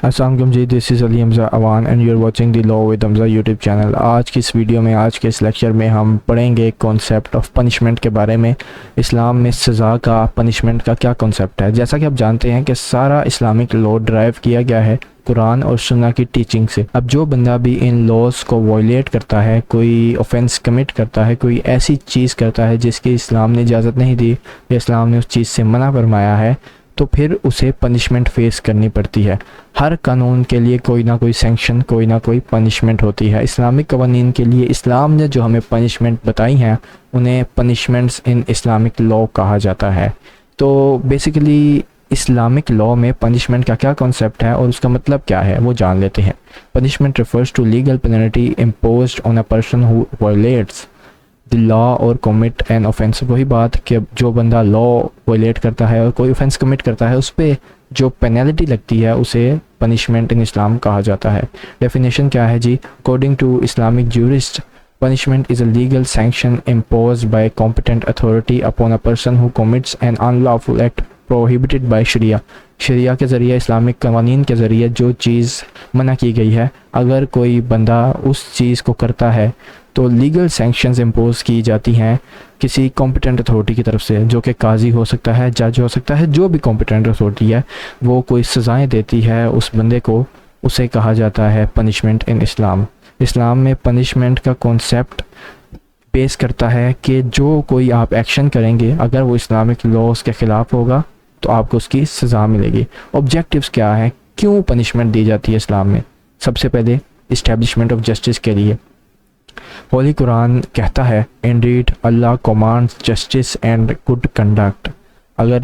السلام علیکم جی، this is Ali Hamza Awan and you are watching the law with Hamza YouTube channel. آج کی اس ویڈیو میں، آج کے اس لیکچر میں ہم پڑھیں گے کانسیپٹ آف پنشمنٹ کے بارے میں۔ اسلام میں سزا کا، پنشمنٹ کا کیا کانسیپٹ ہے۔ جیسا کہ آپ جانتے ہیں کہ سارا اسلامک لا ڈرائیو کیا گیا ہے قرآن اور سنہ کی ٹیچنگ سے۔ اب جو بندہ بھی ان لاز کو وائلیٹ کرتا ہے، کوئی اوفینس کمٹ کرتا ہے، کوئی ایسی چیز کرتا ہے جس کی اسلام نے اجازت نہیں دی یا اسلام نے اس چیز سے منع فرمایا ہے، تو پھر اسے پنشمنٹ فیس کرنی پڑتی ہے۔ ہر قانون کے لیے کوئی نہ کوئی سینکشن، کوئی نہ کوئی پنشمنٹ ہوتی ہے۔ اسلامک قوانین کے لیے اسلام نے جو ہمیں پنشمنٹ بتائی ہیں، انہیں پنشمنٹس ان اسلامک لا کہا جاتا ہے۔ تو بیسیکلی اسلامک لا میں پنشمنٹ کا کیا کانسیپٹ ہے اور اس کا مطلب کیا ہے، وہ جان لیتے ہیں۔ Punishment refers to legal penalty imposed on a person who violates the law or commit an offence. وہی بات کہ جو بندہ لا وائلیٹ کرتا ہے اور کوئی اوفینس کمٹ کرتا ہے، اس پہ جو پینلٹی لگتی ہے اسے پنشمنٹ ان اسلام کہا جاتا ہے۔ ڈیفینیشن کیا ہے جی؟ According to Islamic jurist, punishment is a legal sanction imposed by a competent authority upon a person who commits an unlawful act prohibited by شریعہ۔ شریعہ کے ذریعے، اسلامک قوانین کے ذریعے جو چیز منع کی گئی ہے، اگر کوئی بندہ اس چیز کو کرتا ہے تو لیگل سینکشنز امپوز کی جاتی ہیں کسی کمپیٹنٹ اتھارٹی کی طرف سے، جو کہ قاضی ہو سکتا ہے، جج ہو سکتا ہے، جو بھی کمپیٹنٹ اتھارٹی ہے وہ کوئی سزائیں دیتی ہے اس بندے کو، اسے کہا جاتا ہے پنشمنٹ ان اسلام۔ اسلام میں پنشمنٹ کا کانسیپٹ بیس کرتا ہے کہ جو کوئی آپ ایکشن کریں گے، اگر وہ اسلامک لاز کے خلاف ہوگا تو آپ کو اس کی سزا ملے گی۔ آبجیکٹیوز کیا ہیں، کیوں پنشمنٹ دی جاتی ہے اسلام میں؟ سب سے پہلے اسٹیبلشمنٹ آف جسٹس کے لیے۔ ہولی قرآن کہتا ہے indeed Allah commands justice and good conduct. اگر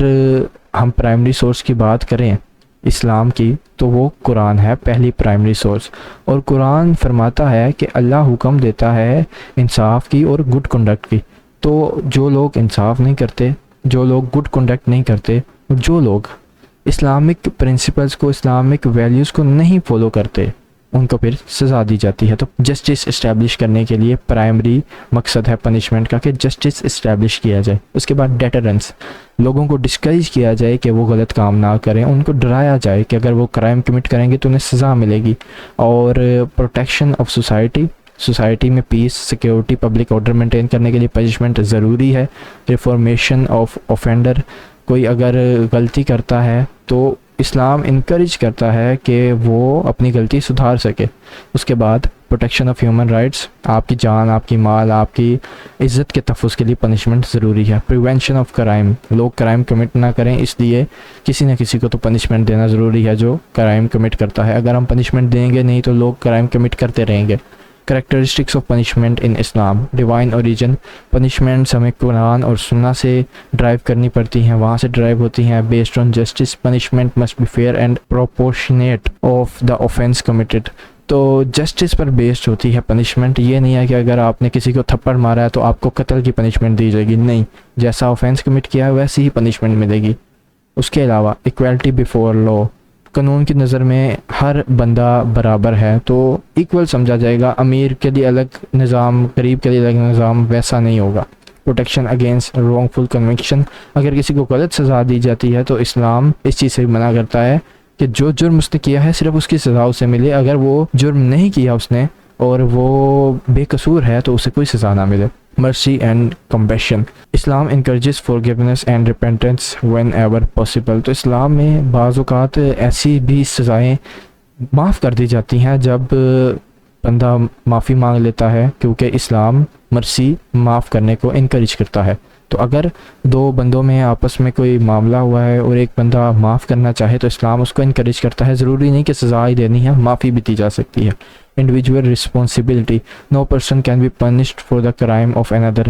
ہم پرائمری سورس کی بات کریں اسلام کی، تو وہ قرآن ہے، پہلی پرائمری سورس۔ اور قرآن فرماتا ہے کہ اللہ حکم دیتا ہے انصاف کی اور گڈ کنڈکٹ کی۔ تو جو لوگ انصاف نہیں کرتے، جو لوگ گڈ کنڈکٹ نہیں کرتے، جو لوگ اسلامک پرنسپلز کو، اسلامک ویلیوز کو نہیں فالو کرتے، ان کو پھر سزا دی جاتی ہے۔ تو جسٹس اسٹیبلش کرنے کے لیے پرائمری مقصد ہے پنشمنٹ کا کہ جسٹس اسٹیبلش کیا جائے۔ اس کے بعد ڈیٹرنس، لوگوں کو ڈسکریج کیا جائے کہ وہ غلط کام نہ کریں، ان کو ڈرایا جائے کہ اگر وہ کرائم کمٹ کریں گے تو انہیں سزا ملے گی۔ اور پروٹیکشن آف سوسائٹی میں پیس، سیکیورٹی، پبلک آرڈر مینٹین کرنے کے لیے پنشمنٹ ضروری ہے۔ ریفارمیشن آف اوفینڈر، کوئی اگر غلطی کرتا ہے تو اسلام انکریج کرتا ہے کہ وہ اپنی غلطی سدھار سکے۔ اس کے بعد پروٹیکشن آف ہیومن رائٹس، آپ کی جان، آپ کی مال، آپ کی عزت کے تحفظ کے لیے پنشمنٹ ضروری ہے۔ پریونشن آف کرائم، لوگ کرائم کمٹ نہ کریں، اس لیے کسی نہ کسی کو تو پنشمنٹ دینا ضروری ہے جو کرائم کمٹ کرتا ہے۔ اگر ہم پنشمنٹ دیں گے نہیں تو لوگ کرائم کمٹ کرتے رہیں گے۔ Characteristics of punishment in Islam, divine origin, punishments ہمیں قرآن اور سنہ سے ڈرائیو کرنی پڑتی ہیں، وہاں سے ڈرائیو ہوتی ہیں۔ Based on justice, punishment must be fair and proportionate of the offence committed. تو جسٹس پر بیسڈ ہوتی ہے پنشمنٹ۔ یہ نہیں ہے کہ اگر آپ نے کسی کو تھپڑ مارا ہے تو آپ کو قتل کی پنشمنٹ دی جائے گی، نہیں، جیسا اوفینس کمٹ کیا ہے ویسی ہی پنشمنٹ ملے گی۔ اس کے علاوہ ایکویلٹی بیفور لا، قانون کی نظر میں ہر بندہ برابر ہے، تو ایکول سمجھا جائے گا۔ امیر کے لیے الگ نظام، غریب کے لیے الگ نظام، ویسا نہیں ہوگا۔ پروٹیکشن اگینسٹ رانگ فل کنوکشن، اگر کسی کو غلط سزا دی جاتی ہے تو اسلام اس چیز سے منع کرتا ہے کہ جو جرم اس نے کیا ہے صرف اس کی سزا اسے ملے، اگر وہ جرم نہیں کیا اس نے اور وہ بے قصور ہے تو اسے کوئی سزا نہ ملے۔ Mercy and compassion, Islam encourages forgiveness and repentance when ever possible. تو اسلام میں بعض اوقات ایسی بھی سزائیں معاف کر دی جاتی ہیں جب بندہ معافی مانگ لیتا ہے، کیونکہ اسلام مرسی، معاف کرنے کو انکریج کرتا ہے۔ تو اگر دو بندوں میں آپس میں کوئی معاملہ ہوا ہے اور ایک بندہ معاف کرنا چاہے تو اسلام اس کو انکریج کرتا ہے۔ ضروری نہیں کہ سزا ہی دینی ہے، معافی بھی دی جا سکتی ہے۔ Individual responsibility, no person can be punished for the crime of another،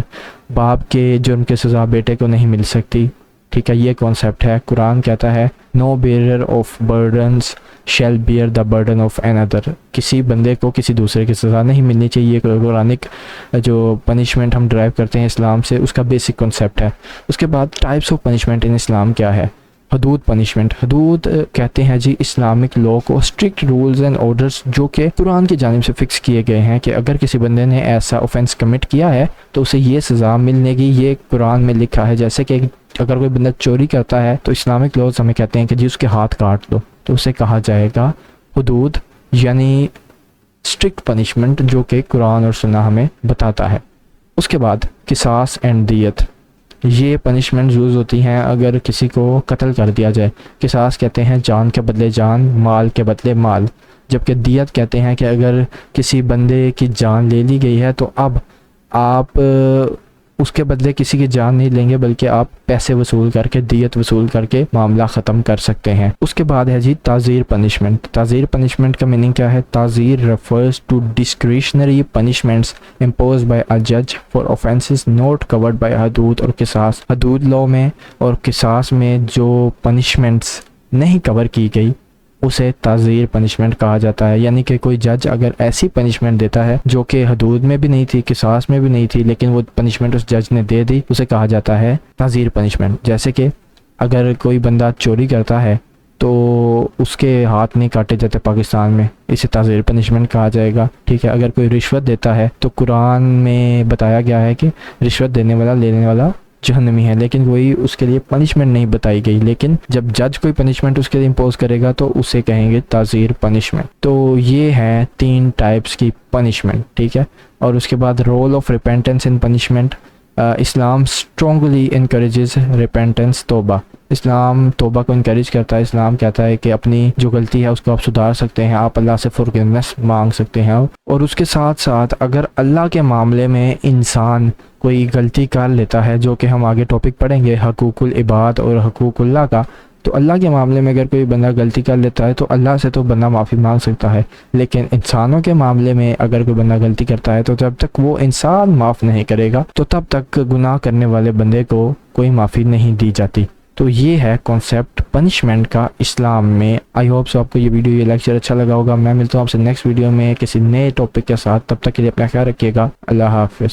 باپ کے جرم کی سزا بیٹے کو نہیں مل سکتی، ٹھیک ہے، یہ کانسیپٹ ہے۔ قرآن کہتا ہے no bearer of burdens shall bear the burden of another، کسی بندے کو کسی دوسرے کی سزا نہیں ملنی چاہیے۔ قرآنک جو پنشمنٹ ہم ڈرائیو کرتے ہیں اسلام سے، اس کا بیسک کانسیپٹ ہے۔ اس کے بعد ٹائپس آف پنشمنٹ ان اسلام کیا ہے؟ حدود پنشمنٹ، حدود کہتے ہیں جی اسلامک لا کو اسٹرکٹ رولز اینڈ آرڈرز جو کہ قرآن کی جانب سے فکس کیے گئے ہیں کہ اگر کسی بندے نے ایسا اوفینس کمٹ کیا ہے تو اسے یہ سزا ملنے گی، یہ قرآن میں لکھا ہے۔ جیسے کہ اگر کوئی بندہ چوری کرتا ہے تو اسلامک لاز ہمیں کہتے ہیں کہ جی اس کے ہاتھ کاٹ دو، تو اسے کہا جائے گا حدود یعنی اسٹرکٹ پنشمنٹ جو کہ قرآن اور سنہ ہمیں بتاتا ہے. اس کے بعد قصاص اینڈ دیت. یہ پنشمنٹ یوز ہوتی ہیں اگر کسی کو قتل کر دیا جائے. قصاص کہتے ہیں جان کے بدلے جان، مال کے بدلے مال، جبکہ دیت کہتے ہیں کہ اگر کسی بندے کی جان لے لی گئی ہے تو اب آپ اس کے بدلے کسی کی جان نہیں لیں گے بلکہ آپ پیسے وصول کر کے، دیت وصول کر کے معاملہ ختم کر سکتے ہیں. اس کے بعد ہے جی تعزیر پنشمنٹ. تعزیر پنشمنٹ کا میننگ کیا ہے؟ تعزیر refers to discretionary punishments imposed by a judge for offenses not covered by حدود اور قصاص. حدود لاء میں اور قصاص میں جو پنشمنٹس نہیں کور کی گئی اسے تعزیر پنشمنٹ کہا جاتا ہے. یعنی کہ کوئی جج اگر ایسی پنشمنٹ دیتا ہے جو کہ حدود میں بھی نہیں تھی، قصاص میں بھی نہیں تھی، لیکن وہ پنشمنٹ اس جج نے دے دی، اسے کہا جاتا ہے تعزیر پنشمنٹ. جیسے کہ اگر کوئی بندہ چوری کرتا ہے تو اس کے ہاتھ نہیں کاٹے جاتے پاکستان میں، اسے تعزیر پنشمنٹ کہا جائے گا. ٹھیک ہے. اگر کوئی رشوت دیتا ہے تو قرآن میں بتایا گیا ہے کہ رشوت دینے والا لینے والا جہنمی ہے، لیکن وہی اس کے لیے پنشمنٹ نہیں بتائی گئی. لیکن جب جج کوئی پنشمنٹ اس کے لیے امپوز کرے گا تو اسے کہیں گے تعزیر پنشمنٹ. تو یہ ہیں 3 ٹائپس کی پنشمنٹ. ٹھیک ہے. اور اس کے بعد rule of repentance in punishment. Islam strongly encourages repentance, توبہ. اسلام توبہ کو انکریج کرتا ہے. اسلام کہتا ہے کہ اپنی جو غلطی ہے اس کو آپ سدھار سکتے ہیں، آپ اللہ سے فرگیونیس مانگ سکتے ہیں. اور اس کے ساتھ ساتھ اگر اللہ کے معاملے میں انسان کوئی غلطی کر لیتا ہے، جو کہ ہم آگے ٹاپک پڑھیں گے حقوق العباد اور حقوق اللہ کا، تو اللہ کے معاملے میں اگر کوئی بندہ غلطی کر لیتا ہے تو اللہ سے تو بندہ معافی مانگ سکتا ہے. لیکن انسانوں کے معاملے میں اگر کوئی بندہ غلطی کرتا ہے تو جب تک وہ انسان معاف نہیں کرے گا تو تب تک گناہ کرنے والے بندے کو کوئی معافی نہیں دی جاتی. تو یہ ہے کانسیپٹ پنشمنٹ کا اسلام میں. آئی ہوپ سو آپ کو یہ ویڈیو، یہ لیکچر اچھا لگا ہوگا. میں ملتا ہوں آپ سے نیکسٹ ویڈیو میں کسی نئے ٹاپک کے ساتھ. تب تک کے لیے اپنا خیال رکھیے گا. اللہ حافظ.